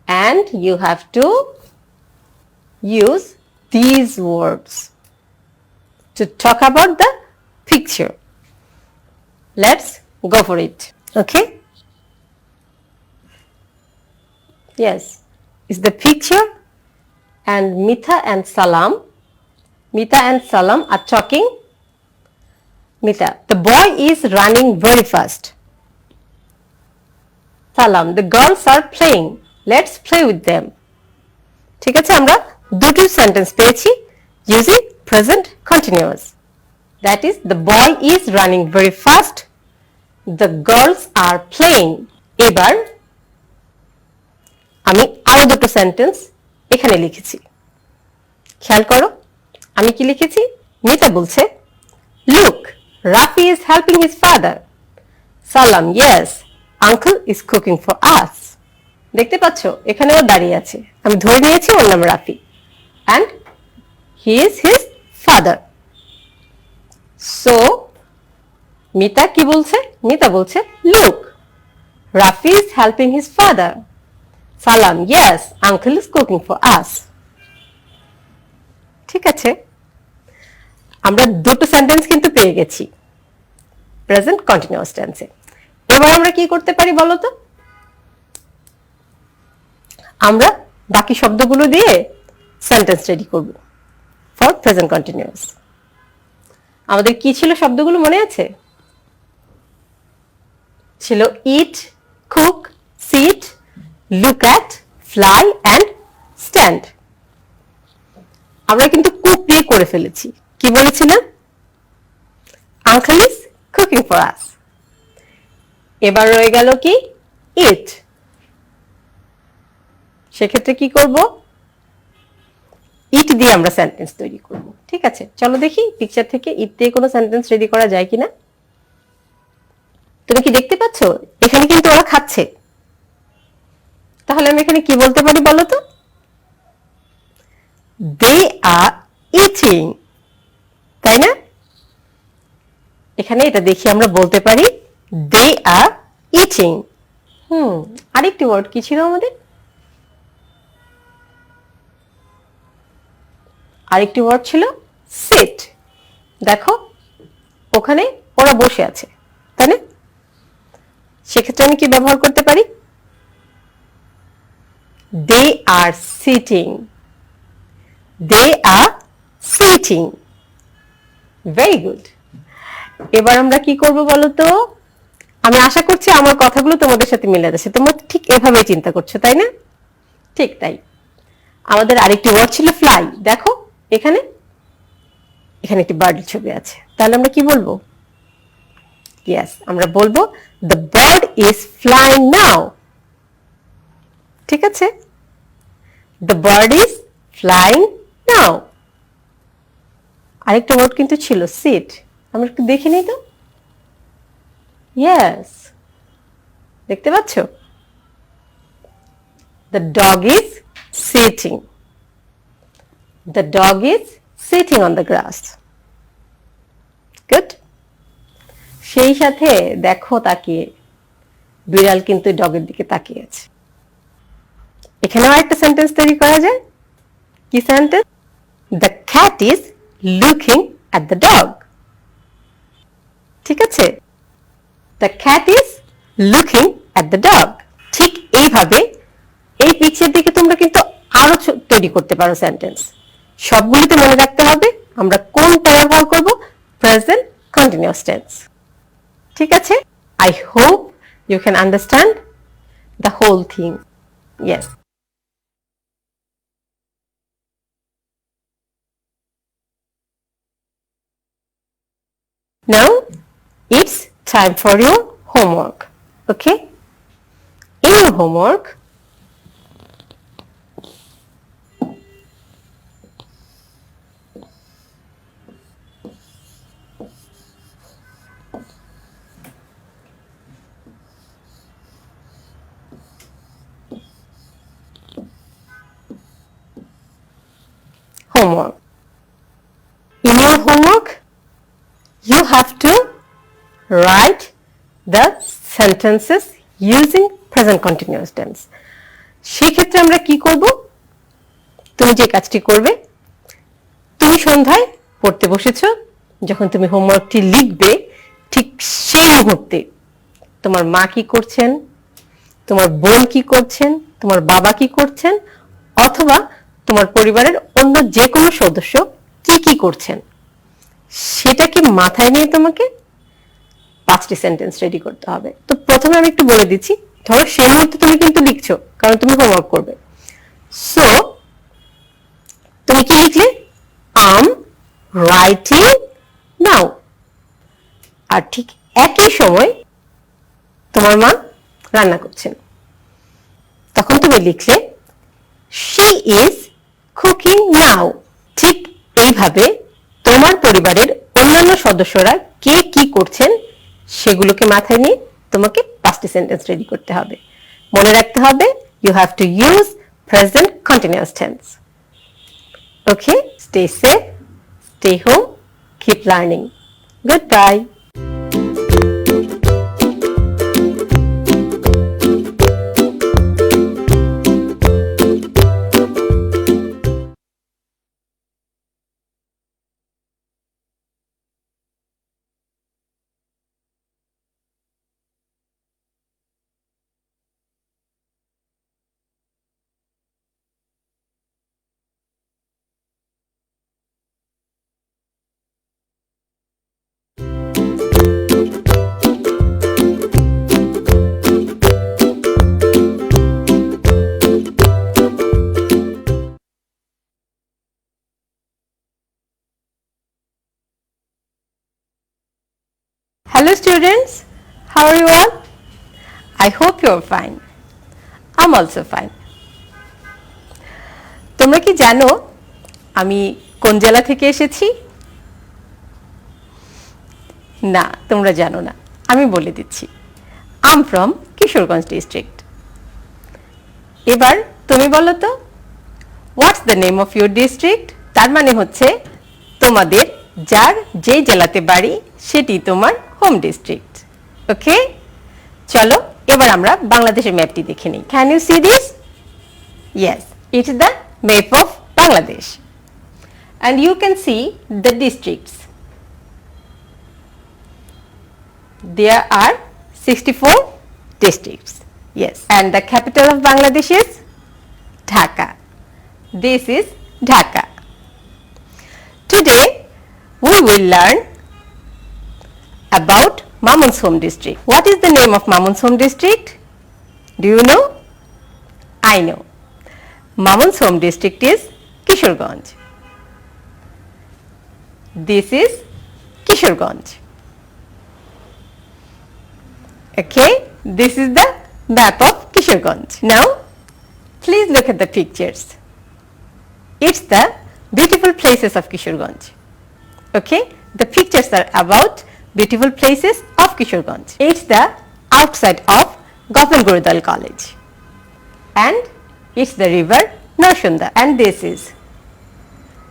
And you have to use these words to talk about the picture. Let's go for it. Okay? Yes. It's the picture and Mitha and Salam are talking. Mitha, the boy is running very fast. Salam, the girls are playing. Let's play with them. ঠিক আছে, আমরা দুটো সেন্টেন্স পেয়েছি using present continuous. That is, the boy is running very fast. The girls are playing. এবার আমি আরো দুটো সেন্টেন্স এখানে লিখেছি। খেয়াল করো, আমি কি লিখেছি? মিতা বলছে, Look, Rafi is helping his father. Salam, yes, uncle is cooking for us. দেখতে পাচ্ছ, এখানে ও দাঁড়িয়ে আছে। আমি ধরে নিয়েছি ওর নাম Rafi. And he is his father. So, Mita কি বলছে? মিতা বলছে, Look, Rafi is helping his father. Salam, yes, uncle is cooking for us. ঠিক আছে, আমরা দুটো সেন্টেন্স কিন্তু পেয়ে গেছি প্রেজেন্ট কন্টিনিউয়াস টেন্সে। এবার আমরা কি করতে পারি বলো তো? আমরা বাকি শব্দগুলো দিয়ে সেন্টেন্স রেডি করব ফর প্রেজেন্ট কন্টিনিউয়াস। আমাদের কি ছিল শব্দগুলো মনে আছে? ছিল eat, cook, sit, look at, fly and stand. আমরা কিন্তু কুক দিয়ে করে ফেলেছি। কি বলেছিলাম? Uncle is cooking for us. এবার রয়ে গেল কি? ইট। সেক্ষেত্রে কি করব? ইট দিয়ে আমরা সেন্টেন্স তৈরি করব। ঠিক আছে, চলো দেখি পিকচার থেকে ইট দিয়ে কোনো সেন্টেন্স রেডি করা যায় কিনা। তুমি কি দেখতে পাচ্ছ? এখানে কিন্তু ওরা খাচ্ছে। তাহলে আমি এখানে কি বলতে পারি বলো তো? They are eating. তাই না? এখানে এটা দেখি আমরা বলতে পারি they are eating. আরেকটি ওয়ার্ড কি ছিল আমাদের? আরেকটি ওয়ার্ড ছিল sit. দেখো ওখানে ওরা বসে আছে, তাই না? সেক্ষেত্রে আমি কি ব্যবহার করতে পারি? They are sitting. They are sitting. Very good. এবার আমরা কি করব বলো তো? আমি আশা করছি আমার কথাগুলো তোমাদের সাথে মিলে যাচ্ছে। তোমরা ঠিক এভাবে চিন্তা করছো, তাই না? ঠিক তাই। আমাদের আরেকটি ওয়ার্ড ছিল ফ্লাই। দেখো এখানে একটি বার্ডের ছবি আছে। তাহলে আমরা কি বলবো? ইয়েস, আমরা বলবো the bird is flying now. ঠিক আছে? The bird is flying now. আরেকটা ওয়ার্ড কিন্তু ছিল sit. আমরা একটু দেখে নিই তো। ইয়েস, দেখতে পাচ্ছ? The dog is sitting. The dog is sitting on the grass. Good. সেই সাথে দেখো তাকিয়ে, বিড়াল কিন্তু ডগের দিকে তাকিয়ে আছে। এখানেও একটা সেন্টেন্স তৈরি করা যায়। কি sentence? The cat is looking at the dog. ঠিক আছে? The cat is looking at the dog. ঠিক এইভাবে এই পিকচার দিকে তোমরা কিন্তু আরো তৈরি করতে পারো সেন্টেন্স। সবগুলিতে মনে রাখতে হবে আমরা কোনটা ব্যবহার করব? Present continuous tense. ঠিক আছে? I hope you can understand the whole thing. Yes. Now it's time for your homework. Okay? In your homework, homework. In your homework, you have to write the sentences using present continuous tense. সেই ক্ষেত্রে আমরা কি করব? তুমি যে কাজটি করবে, তুমি সন্ধ্যায় পড়তে বসেছো, যখন তুমি হোমওয়ার্কটি লিখবে ঠিক সেই মুহূর্তে তোমার মা কি করছেন, তোমার বোন কি করছেন, তোমার বাবা কি করছেন, অথবা তোমার পরিবারের অন্য যে কোনো সদস্য কি কি করছেন, সেটাকে মাথায় নিয়ে তোমাকে 5টি সেন্টেন্স রেডি করতে হবে। তো প্রথমে আমি একটু বলে দিচ্ছি, ধরো সেই মুহূর্তে তুমি কিন্তু লিখছো, কারণ তুমি হোমওয়ার্ক করবে। সো তুমি কি লিখলে? আম রাইটিং নাও। আর ঠিক একই সময় তোমার মা রান্না করছেন, তখন তুমি লিখলে শি ইজ কুকিং নাও। ঠিক এইভাবে তোমার পরিবারের অন্যান্য সদস্যরা কে কি করছেন সেগুলোকে মাথায় নিয়ে তোমাকে 5টি সেন্টেন্স রেডি করতে হবে। মনে রাখতে হবে, you have to use present continuous tense. Okay, stay safe, stay home, keep learning. Good bye. Hello students, how are you all? I hope you are fine. I'm also fine. তোমরা কি জানো আমি কোন জেলা থেকে এসেছি? না, তোমরা জানো না, আমি বলে দিচ্ছি। I'm from Kishoreganj district. এবার তুমি বলো তো, what's the name of your district? তার মানে হচ্ছে তোমাদের যার যেই জেলাতে বাড়ি সেটি তোমার হোম ডিস্ট্রিক্ট। ওকে, চলো এবার আমরা বাংলাদেশের ম্যাপটি দেখে নিই। Can you see this? Yes, it is the map of Bangladesh and you can see the districts. There are 64 districts. Yes, and the capital of Bangladesh is Dhaka. This is Dhaka. Today we will learn about Mamunshom district. What is the name of Mamunshom district? Do you know? I know. Mamunshom district is Kishorganj. This is Kishorganj. Okay, this is the map of Kishorganj. Now please look at the pictures. It's the beautiful places of Kishorganj. Okay, the pictures are about beautiful places of Kishorganj. It's the outside of Gopal Gurudal College and it's the river Narshunda, and this is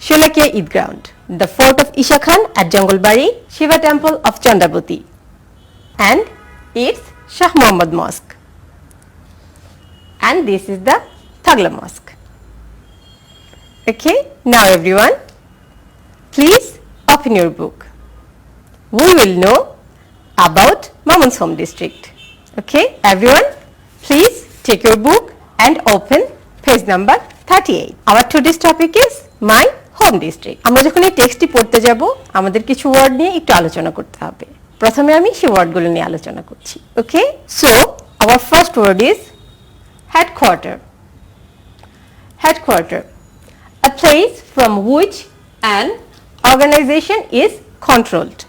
Sholakia Eid Ground, the fort of Isha Khan at Jangalbari, Shiva temple of Chandabati, and it's Shah Muhammad Mosque, and this is the Thagla Mosque. Okay, now everyone, please open your book. We will know about Mamunshom district. Okay, everyone, please take your book and open page number 38. Our today's topic is my home district. আমরা যখন এই টেক্সটটি পড়তে যাব আমাদের কিছু ওয়ার্ড নিয়ে একটু আলোচনা করতে হবে। প্রথমে আমি সেই ওয়ার্ডগুলো নিয়ে আলোচনা করছি। ওকে, so our first word is headquarter. Headquarter, a place from which an organization is controlled.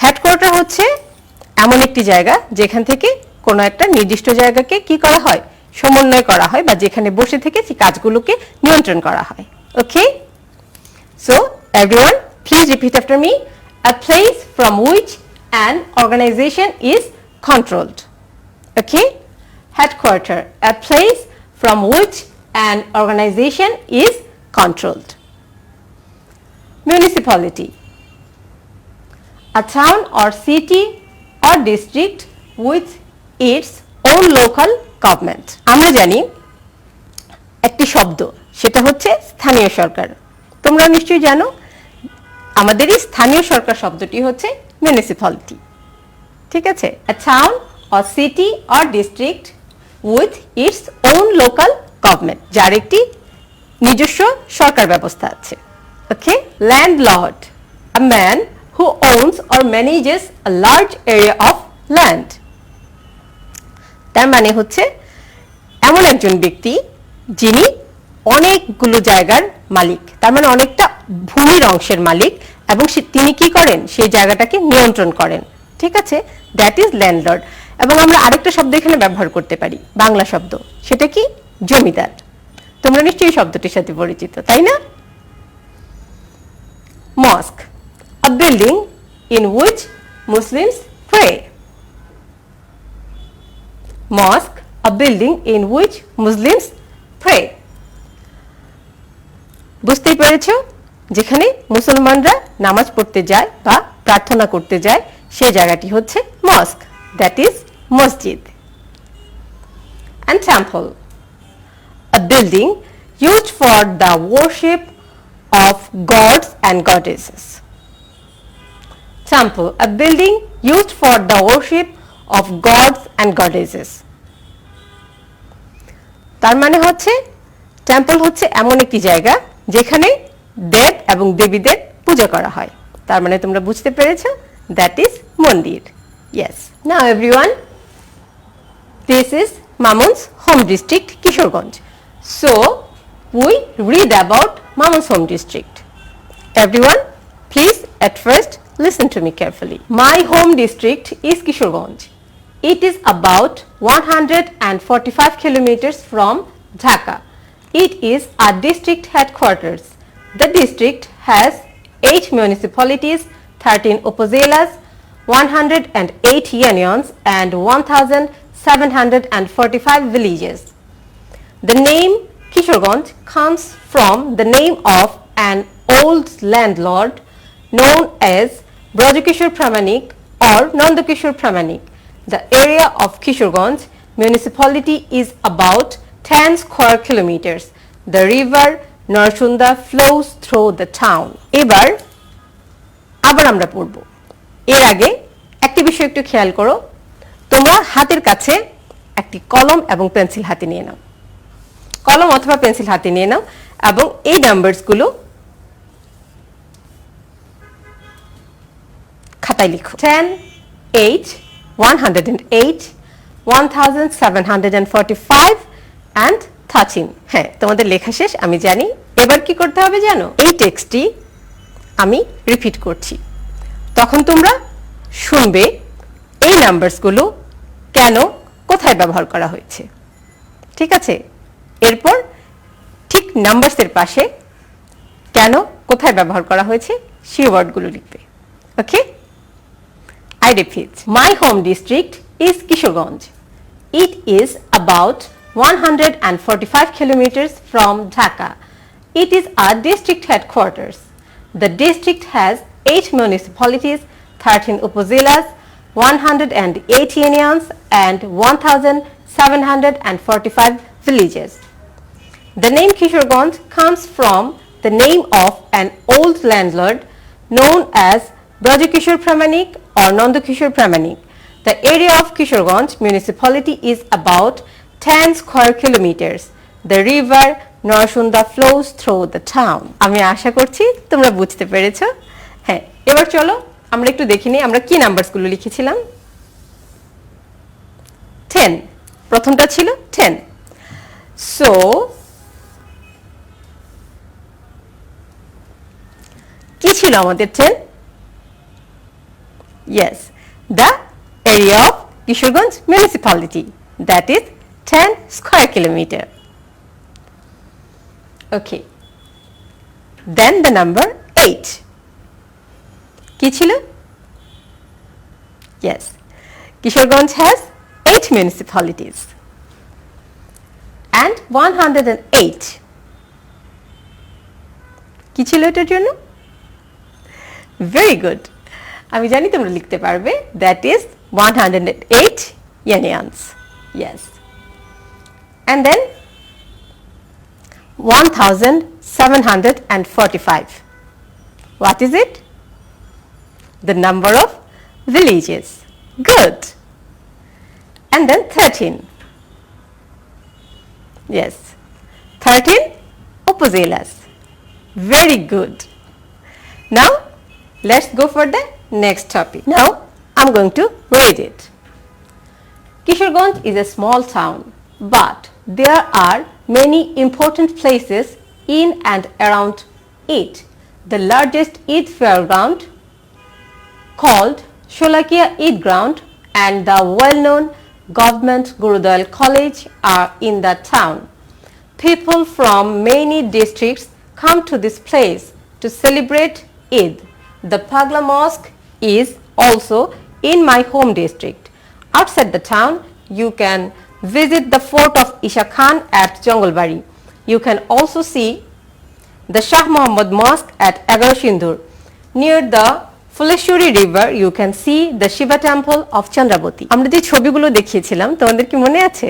Headquarter হচ্ছে এমন একটি জায়গা যেখান থেকে কোনো একটা নির্দিষ্ট জায়গাকে কি করা হয়, সমন্বয় করা হয়, বা যেখানে বসে থেকে সেই কাজগুলোকে নিয়ন্ত্রণ করা হয়। Okay, so everyone please repeat after me, a place from which an organization is controlled. Okay, headquarter, a place from which an organization is controlled. Municipality, a town or city or district with its own local government. আমরা জানি একটি শব্দ, সেটা হচ্ছে স্থানীয় সরকার। তোমরা নিশ্চয়ই জানো আমাদের এই স্থানীয় সরকার শব্দটি হচ্ছে মিউনিসিপ্যালিটি। ঠিক আছে, a town or city or district with its own local government, যার একটি নিজস্ব সরকার ব্যবস্থা আছে। ওকে, landlord, a man who owns or manages a large area of land. তার মানে হচ্ছে এমন একজন ব্যক্তি যিনি অনেকগুলো জায়গার মালিক, তার মানে অনেকটা ভূমির অংশের মালিক, এবং তিনি কি করেন, সেই জায়গাটাকে নিয়ন্ত্রণ করেন। ঠিক আছে, দ্যাট ইজ ল্যান্ডলর্ড। এবং আমরা আরেকটা শব্দ এখানে ব্যবহার করতে পারি, বাংলা শব্দ, সেটা কি জমিদার। তোমরা নিশ্চয়ই শব্দটির সাথে পরিচিত, তাই না? মস্ক, a building in which Muslims pray. Mosque, a building in which Muslims pray. বুঝতেই পেরেছো, যেখানে মুসলমানরা নামাজ পড়তে যায় বা প্রার্থনা করতে যায় সেই জায়গাটি হচ্ছে মস্ক, দ্যাট ইজ মসজিদ। And temple, a building used for the worship of gods and goddesses. Temple, a building used for the worship of gods and goddesses. তার মানে হচ্ছে টেম্পল হচ্ছে এমন একটি জায়গা যেখানে দেব এবং দেবীদের পূজা করা হয়। তার মানে তোমরা বুঝতে পেরেছো, দ্যাট ইজ মন্দির। Yes, now everyone, this is Mamun's home district Kishoreganj. So we read about Mamun's home district. Everyone, please at first listen to me carefully. My home district is Kishorganj. It is about 145 kilometers from Dhaka. It is a district headquarters. The district has 8 municipalities, 13 upazilas, 108 unions and 1,745 villages. The name Kishorganj comes from the name of an old landlord known as Brajkishor Pramanik or Nandakishor Pramanik. The area of Kishorganj municipality is about 10 square kilometers. The river Narshunda flows through the town. এবার আবার আমরা পড়ব। এর আগে একটি বিষয় একটু খেয়াল করো, তোমরা হাতের কাছে একটি কলম এবং পেন্সিল হাতে নিয়ে নাও। কলম অথবা পেন্সিল হাতে নিয়ে নাও এবং এই নাম্বারসগুলো খাতায় লিখো। 10, 8, 108, 1,745 and 13। হ্যাঁ, তোমাদের লেখা শেষ আমি জানি। এবার কি করতে হবে জানো? এই টেক্সটটি আমি রিপিট করছি, তখন তোমরা শুনবে এই নাম্বারসগুলো কেন কোথায় ব্যবহার করা হয়েছে। ঠিক আছে, এরপর ঠিক নাম্বারসের পাশে কেন কোথায় ব্যবহার করা হয়েছে সেই ওয়ার্ডগুলো লিখবে। ওকে, I repeat, my home district is Kishorganj. It is about 145 kilometers from Dhaka. It is a district headquarters. The district has 8 municipalities, 13 upazilas, 108 unions and 1,745 villages. The name Kishorganj comes from the name of an old landlord known as Brajkishor Pramanik or Nandakishor Pramanik. The area of Kishorganj municipality is about 10 square kilometers. The river Narshunda flows through the town. আমি আশা করছি তোমরা বুঝতে পেরেছো। হ্যাঁ, এবার চলো আমরা একটু দেখে নিই আমরা কি নাম্বারসগুলো লিখেছিলাম। 10, প্রথমটা ছিল 10। সো কি ছিল আমাদের 10? Yes, the area of Kishorganj municipality, that is 10 square kilometer. Okay, then the number 8 কি ছিল? Yes, Kishorganj has 8 municipalities and 108 কি ছিল এটার জন্য? ভেরি গুড, আমি জানি তোমরা লিখতে পারবে। That is 108 unions. Yes. And then 1745. What is it? The number of villages. Good. And then 13. Yes. 13 upazilas. Very good. Now let's go for the next topic. Now I'm going to read it. Kishorganj is a small town, but there are many important places in and around it. The largest Eid fairground, called Sholakia Eid Ground, and the well-known government Gurudal College are in the town. People from many districts come to this place to celebrate Eid. The Pagla Mosque is also in my home district. Outside the town, you can visit the fort of Isha Khan at Jangalbari. You can also see the Shah Muhammad Mosque at Agarsindur. Near the Fuleshwari River, you can see the Shiva Temple of Chandravati. আমরা যে ছবিগুলো দেখিয়েছিলাম তোমাদের কি মনে আছে?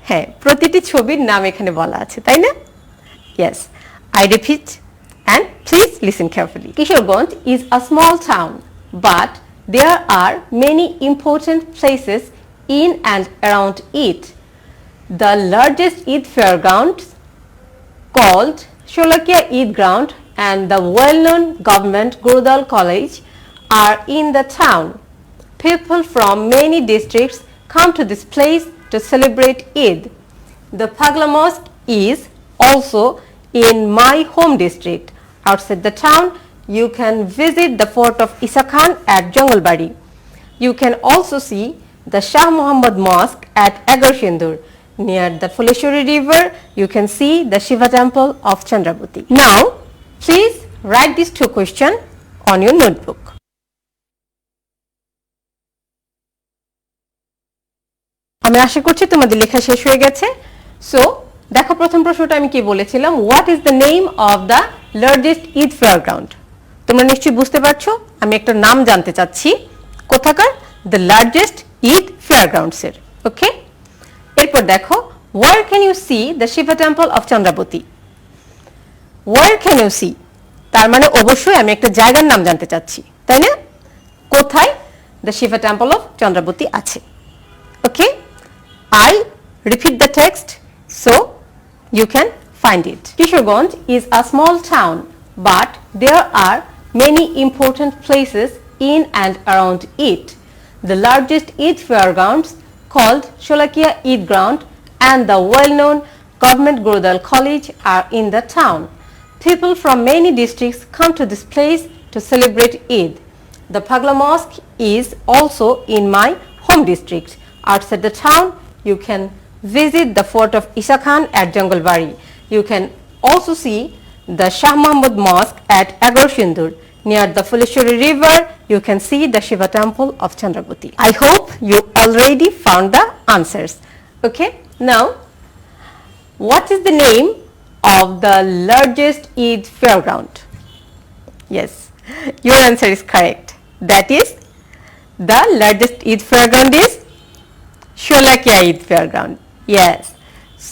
হ্যাঁ, প্রতিটি ছবির নাম এখানে বলা আছে, তাই না? Yes, I repeat and please listen carefully. Kishorganj is a small town, but there are many important places in and around it. The largest Eid fairground, called Sholakia Eid Ground, and the well-known government Gurudal College are in the town. People from many districts come to this place to celebrate Eid. The Pagla Mosque is also in my home district. Outside the town, you can visit the fort of Isa Khan at Jangalbari. You can also see the Shah Muhammad Mosque at Agarsindur. Near the Fuleshwari River, you can see the Shiva Temple of Chandravati. Now, please write these two questions on your notebook. আমি আশা করছি তোমাদের লেখা শেষ হয়ে গেছে। সো দেখো, প্রথম প্রশ্নটা আমি কি বলেছিলাম, what is the name of the largest Eid fairground. তোমরা নিশ্চয়ই বুঝতে পারছো আমি একটা নাম জানতে চাচ্ছি, কোথাকার? দ্য লার্জেস্ট ঈদ ফেয়ারগ্রাউন্ডসের। ওকে, এরপর দেখো, where can you see the Shiva temple of Chandrabati. Where can you see, তার মানে অবশ্যই আমি একটা জায়গার নাম জানতে চাচ্ছি, তাই না? কোথায় the Shiva temple of Chandrabati আছে। Okay, I repeat the text so you can find it. Kishorganj is a small town, but there are many important places in and around it. The largest Eid fairgrounds, called Sholakia Eid Ground, and the well-known government Gurudal College are in the town. People from many districts come to this place to celebrate Eid. The Pagla Mosque is also in my home district. Outside the town, you can visit the fort of Isa Khan at Jangalbari. You can also see the Shah Muhammad Mosque at Agarsindur. Near the Fuleshwari River, you can see the Shiva Temple of Chandravati. I hope you already found the answers. Okay, now what is the name of the largest Eid fairground? Yes, your answer is correct. That is, the largest Eid fairground is Sholakia Eid Fairground. Yes.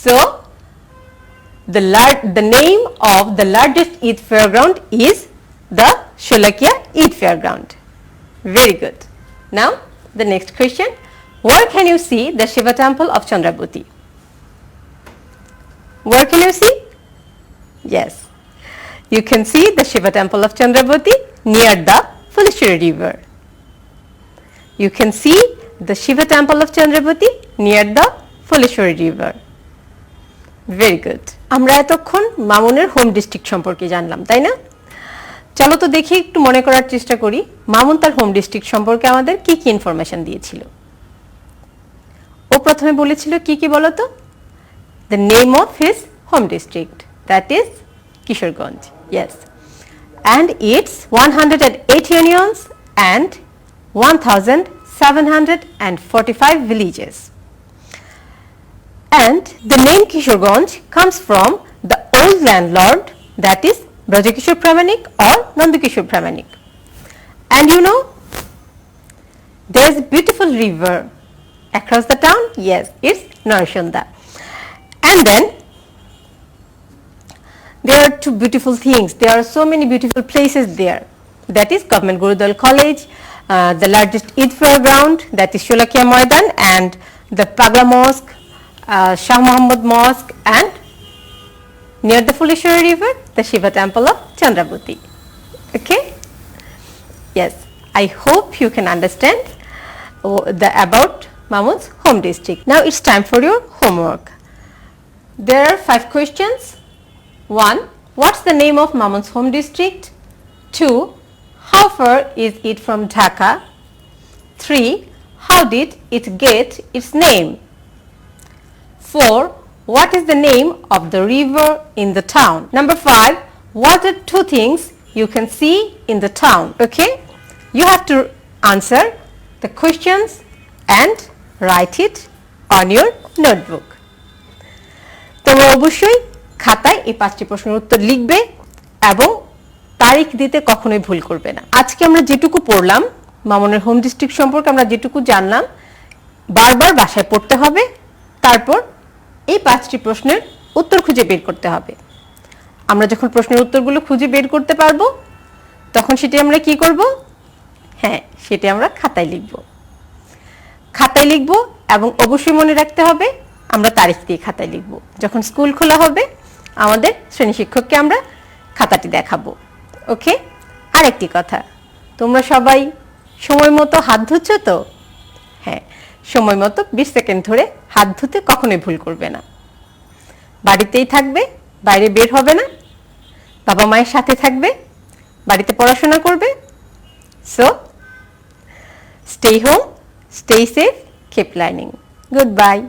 So the name of the largest Eid Fairground is the Sholakia Eid Fairground. Very good. Now the next question. Where can you see the Shiva Temple of Chandravati? Where can you see? Yes. You can see the Shiva Temple of Chandravati near the Fuleshwari River. You can see the Shiva Temple of Chandravati near the Fuleshwari River. Very good. আমরা এতক্ষণ মামুনের হোম ডিস্ট্রিক্ট সম্পর্কে জানলাম, তাই না? চলো তো দেখি, একটু মনে করার চেষ্টা করি মামুন তার হোম ডিস্ট্রিক্ট সম্পর্কে আমাদের কি কি ইনফরমেশন দিয়েছিল। ও প্রথমে বলেছিল কি কি বলো তো? The name of his home district, that is Kishorganj. Yes. And it's 108 unions and 1745 villages. And the name Kishorganj comes from the old landlord that is Brajakishore Pramanik or Nandakishore Pramanik. And you know, there's a beautiful river across the town. Yes, it's Narasunda. And then there are two beautiful things. There are so many beautiful places there. That is Government Gurudal College, the largest Eid fairground, that is Sholakia Maidan, and the Pagla Mosque, Shah Muhammad Mosque, and near the Fuleshwari River, the Shiva Temple of Chandrabhuti. Okay? Yes, I hope you can understand about Mamun's home district. Now it's time for your homework. There are 5 questions. 1. What's the name of Mamun's home district? 2. How far is it from Dhaka? 3. How did it get its name? 4. What is the name of the river in the town? Number 5. What are 2 things you can see in the town? Okay? You have to answer the questions and write it on your notebook. তোমরা অবশ্যই খাতায় এই 5টি প্রশ্নের উত্তর লিখবে এবং তারিখ দিতে কখনোই ভুল করবে না। আজকে আমরা যেটুকু পড়লাম মামুনের হোম ডিস্ট্রিক্ট সম্পর্কে আমরা যেটুকু জানলাম বারবার বাসায় পড়তে হবে, তারপর এই 5টি প্রশ্নের উত্তর খুঁজে বের করতে হবে। আমরা যখন প্রশ্নের উত্তরগুলো খুঁজে বের করতে পারবো তখন সেটি আমরা কি করব? হ্যাঁ, সেটি আমরা খাতায় লিখব। খাতায় লিখব এবং অবশ্যই মনে রাখতে হবে আমরা তারিখ দিয়ে খাতায় লিখব। যখন স্কুল খোলা হবে আমাদের শ্রেণী শিক্ষককে আমরা খাতাটি দেখাবো। ওকে? আরেকটি কথা, তোমরা সবাই সময় মতো হাত ধুচ্ছ তো? হ্যাঁ, সময় মতো 20 সেকেন্ড ধরে হাত ধুতে কখনোই ভুল করবে না। বাড়িতেই থাকবে, বাইরে বের হবে না, বাবা মায়ের সাথে থাকবে, বাড়িতে পড়াশোনা করবে। So stay home, stay safe, keep learning. Goodbye.